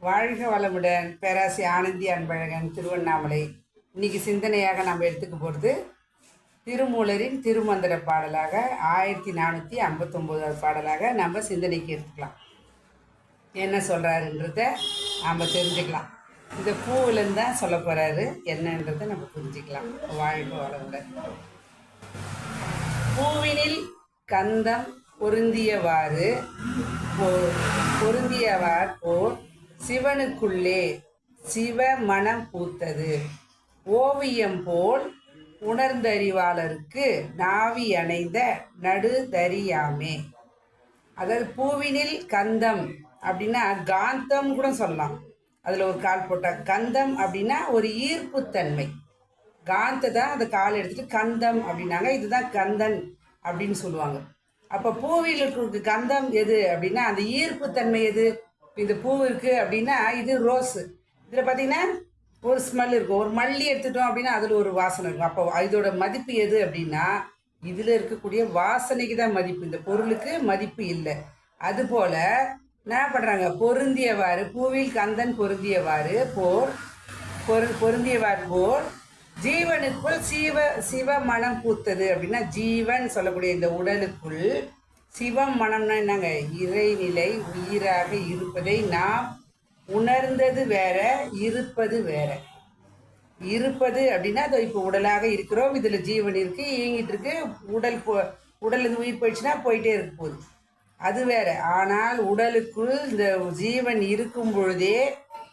வாழ்க வளமுடன். பேராசி ஆனந்தி அன்பழகன், திருவண்ணாமலை. இன்னைக்கு சிந்தனையாக நம்ம எடுத்துக்க போகிறது திருமூலரின் திருமந்திர பாடலாக 1459வது பாடலாக நம்ம சிந்தனைக்கு எடுத்துக்கலாம். என்ன சொல்கிறாருன்றத நம்ம தெரிஞ்சுக்கலாம். இந்த பூவிலேருந்து தான் சொல்ல போகிறாரு, என்னன்றதை நம்ம புரிஞ்சுக்கலாம். வாழ்க வளமுடன். பூவினில் கந்தம் பொருந்தியவாறு போர் சிவனுக்குள்ளே சிவ மனம் பூத்தது. ஓவியம் போல் உணர்ந்தறிவாளருக்கு நாவி அணைந்த நடுதறியாமே. அதாவது பூவினில் கந்தம் அப்படின்னா காந்தம் கூட சொல்லலாம். அதில் ஒரு கால் போட்டால் கந்தம் அப்படின்னா ஒரு ஈர்ப்புத்தன்மை. காந்த தான் அந்த கால் எடுத்துட்டு கந்தம் அப்படின்னாங்க. இதுதான் கந்தன் அப்படின்னு சொல்லுவாங்க. அப்போ பூவில் இருக்கிற கந்தம் எது அப்படின்னா அந்த ஈர்ப்புத்தன்மை எது? இந்த பூ இருக்குது அப்படின்னா இது ரோஸு. இதில் பார்த்தீங்கன்னா ஒரு ஸ்மெல் இருக்கும். ஒரு மல்லி எடுத்துட்டோம் அப்படின்னா அதில் ஒரு வாசனை இருக்கும். அப்போ இதோட மதிப்பு எது அப்படின்னா இதில் இருக்கக்கூடிய வாசனைக்கு தான் மதிப்பு, இந்த பொருளுக்கு மதிப்பு இல்லை. அதுபோல் என்ன பண்ணுறாங்க, பொருந்தியவாறு பூவில் கந்தன் பொருந்தியவாறு பொருந்தியவாறு போல் ஜீவனுக்குள் சிவ மனம் பூத்தது. அப்படின்னா ஜீவன் சொல்லக்கூடிய இந்த உடலுக்குள் சிவம் மனம்னா என்னங்க, இறைநிலை உயிராக இருப்பதை நாம் உணர்ந்தது வேற, இருப்பது வேற. இருப்பது அப்படின்னா அது இப்போ உடலாக இருக்கிறோம், இதில் ஜீவன் இருக்கு, இயங்கிட்டு இருக்கு. உடல் உயிர் போயிடுச்சுன்னா போயிட்டே இருக்க போகுது, அது வேற. ஆனால் உடலுக்குள் இந்த ஜீவன் இருக்கும் பொழுதே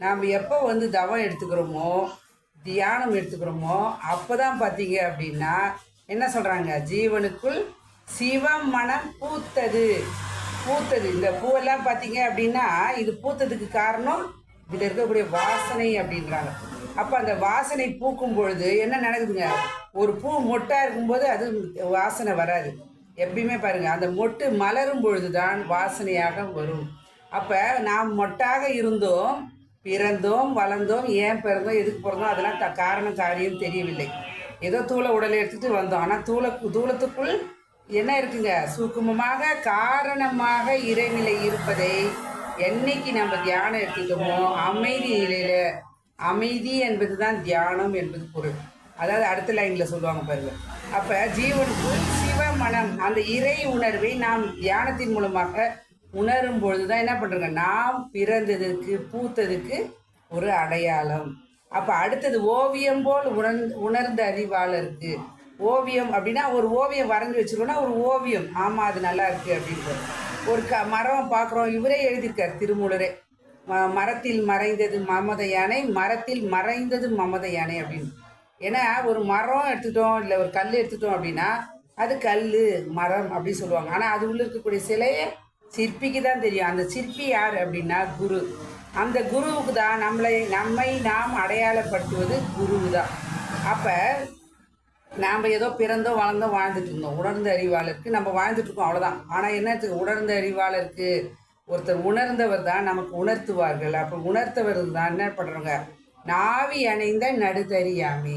நாம் எப்போ தவம் எடுத்துக்கிறோமோ, தியானம் எடுத்துக்கிறோமோ, அப்போ தான் பார்த்தீங்க அப்படின்னா என்ன சொல்கிறாங்க, ஜீவனுக்குள் சிவம் மனம் பூத்தது. இந்த பூவெல்லாம் பார்த்தீங்க அப்படின்னா இது பூத்ததுக்கு காரணம் இதில் இருக்கக்கூடிய வாசனை அப்படின்றாங்க. அப்போ அந்த வாசனை பூக்கும் பொழுது என்ன நடக்குதுங்க, ஒரு பூ மொட்டாக இருக்கும்போது அது வாசனை வராது. எப்பயுமே பாருங்கள், அந்த மொட்டு மலரும் பொழுது தான் வாசனையாக வரும். அப்போ நாம் மொட்டாக இருந்தோம், பிறந்தோம், வளர்ந்தோம், ஏன் பிறந்தோம், எதுக்கு பிறந்தோம், அதெல்லாம் காரணம் காரியம் தெரியவில்லை. ஏதோ தூளை உடலை எடுத்துகிட்டு வந்தோம். ஆனால் தூளத்துக்குள் என்ன இருக்குங்க, சூக்குமமாக காரணமாக இறைநிலை இருப்பதை என்னைக்கு நம்ம தியானம் எடுத்துட்டோமோ அமைதி நிலையில், அமைதி என்பது தான் தியானம் என்பது பொருள். அதாவது அடுத்த லைனில் சொல்லுவாங்க பாருங்க. அப்போ ஜீவனுக்குள் சிவ மனம், அந்த இறை உணர்வை நாம் தியானத்தின் மூலமாக உணரும் பொழுது தான் என்ன பண்ணுறோங்க, நாம் பிறந்ததுக்கு பூத்ததுக்கு ஒரு அடையாளம். அப்போ அடுத்தது ஓவியம் போல் உணர்ந்த அறிவாளருக்கு. ஓவியம் அப்படின்னா ஒரு ஓவியம் வரைஞ்சி வச்சுருக்கோன்னா ஒரு ஓவியம், ஆமாம் அது நல்லா இருக்குது அப்படின்ட்டு. ஒரு மரம் பார்க்குறோம், இவரே எழுதியிருக்கார் திருமூலரே, மரத்தில் மறைந்தது மமத யானை, மரத்தில் மறைந்தது மமத யானை அப்படின்னு. ஏன்னா ஒரு மரம் எடுத்துட்டோம், இல்லை ஒரு கல் எடுத்துட்டோம் அப்படின்னா அது கல் மரம் அப்படின்னு சொல்லுவாங்க. ஆனால் அது உள்ள இருக்கக்கூடிய சிலையை சிற்பிக்கு தான் தெரியும். அந்த சிற்பி யார் அப்படின்னா குரு. அந்த குருவுக்கு தான் நம்மை நாம் அடையாளப்படுத்துவது குருவு தான். அப்போ நாம் ஏதோ பிறந்தோம், வளர்ந்தோம், வாழ்ந்துட்டு இருந்தோம். உணர்ந்த அறிவாளருக்கு நம்ம வாழ்ந்துட்டு இருக்கோம், அவ்வளோதான். ஆனால் என்னத்துக்கு, உணர்ந்த அறிவாளருக்கு ஒருத்தர் உணர்ந்தவர் தான் நமக்கு உணர்த்துவார்கள். அப்போ உணர்த்தவர் தான் என்ன பண்ணுறவங்க, நாவி அணைந்த நடுதறியாமே.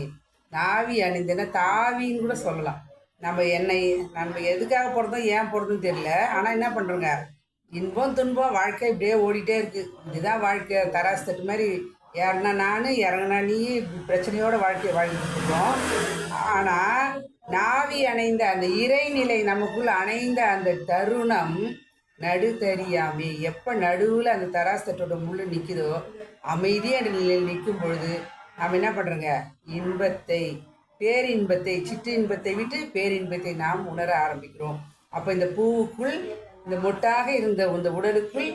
நாவி அணைந்தன தாவின்னு கூட சொல்லலாம். நம்ம எதுக்காக பிறந்தோம், ஏன் பிறந்தோம் தெரியல. ஆனால் என்ன பண்ணுறோங்க, இன்பம் துன்பம் வாழ்க்கை இப்படியே ஓடிட்டே இருக்குது. இதுதான் வாழ்க்கை. தராசு தட்டு மாதிரி ஏறினா நான், இறங்கினா நீ, பிரச்சனையோட வாழ்க்கையை வாழ்ந்துட்டு இருக்கோம். ஆனால் நாவி அணைந்த அந்த இறைநிலை நமக்குள்ள அணைந்த அந்த தருணம் நடுதறியாமே. எப்போ நடுவில் அந்த தராசு தட்டோட முள்ளு நிற்குதோ, அமைதியான நிலையில் நிற்கும் பொழுது நாம் என்ன பண்ணுறோங்க, இன்பத்தை, பேரின்பத்தை, சிற்று இன்பத்தை விட்டு பேரின்பத்தை நாம் உணர ஆரம்பிக்கிறோம். அப்போ இந்த பூவுக்குள், இந்த மொட்டாக இருந்த இந்த உடலுக்குள்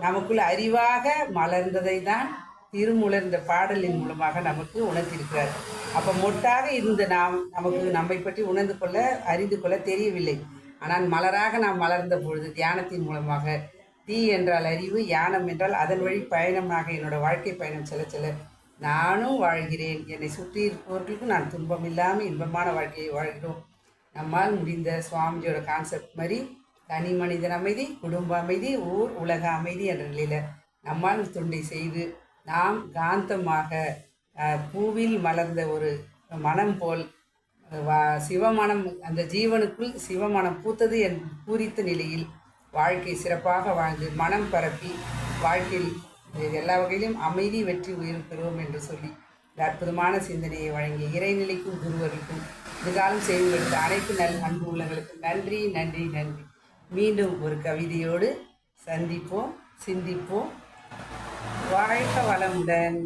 நமக்குள் அறிவாக மலர்ந்ததை தான் திருமூலர் இந்த பாடலின் மூலமாக நமக்கு உணர்த்தியிருக்கிறார். அப்போ மொட்டாக இருந்த நம்மை பற்றி உணர்ந்து கொள்ள, அறிந்து கொள்ள தெரியவில்லை. ஆனால் மலராக நாம் மலர்ந்த பொழுது தியானத்தின் மூலமாக தீ என்றால் அறிவு, யானம் என்றால் அதன் வழி பயணமாக என்னோட வாழ்க்கை பயணம் செல்ல நானும் வாழ்கிறேன். என்னை சுற்றி இருப்பவர்களுக்கும் நான் துன்பம் இல்லாமல் இன்பமான வாழ்க்கையை வாழ்கிறோம். நம்மால் முடிந்த சுவாமிஜியோட கான்செப்ட் மாதிரி தனி மனிதன் அமைதி, குடும்ப அமைதி, ஊர் உலக அமைதி என்ற நிலையில் நம்மால் தொண்டை செய்து நாம் காந்தமாக பூவில் மலர்ந்த ஒரு மனம் போல் சிவமனம், அந்த ஜீவனுக்குள் சிவமனம் பூத்தது பூரித்த நிலையில் வாழ்க்கை சிறப்பாக வாழ்ந்து மனம் பரப்பி வாழ்க்கையில் எல்லா வகையிலும் அமைதி வெற்றி உயிர் பெறுவோம் என்று சொல்லி இந்த அற்புதமான சிந்தனையை வழங்கிய இறைநிலைக்கும் குருவர்களுக்கும் இதுகாலம் செய்து கொடுத்த அனைத்து அன்பு உள்ளங்களுக்கும் நன்றி நன்றி நன்றி. மீண்டும் ஒரு கவிதையோடு சந்திப்போம், சிந்திப்போம். வாழ்க வளமுடன்.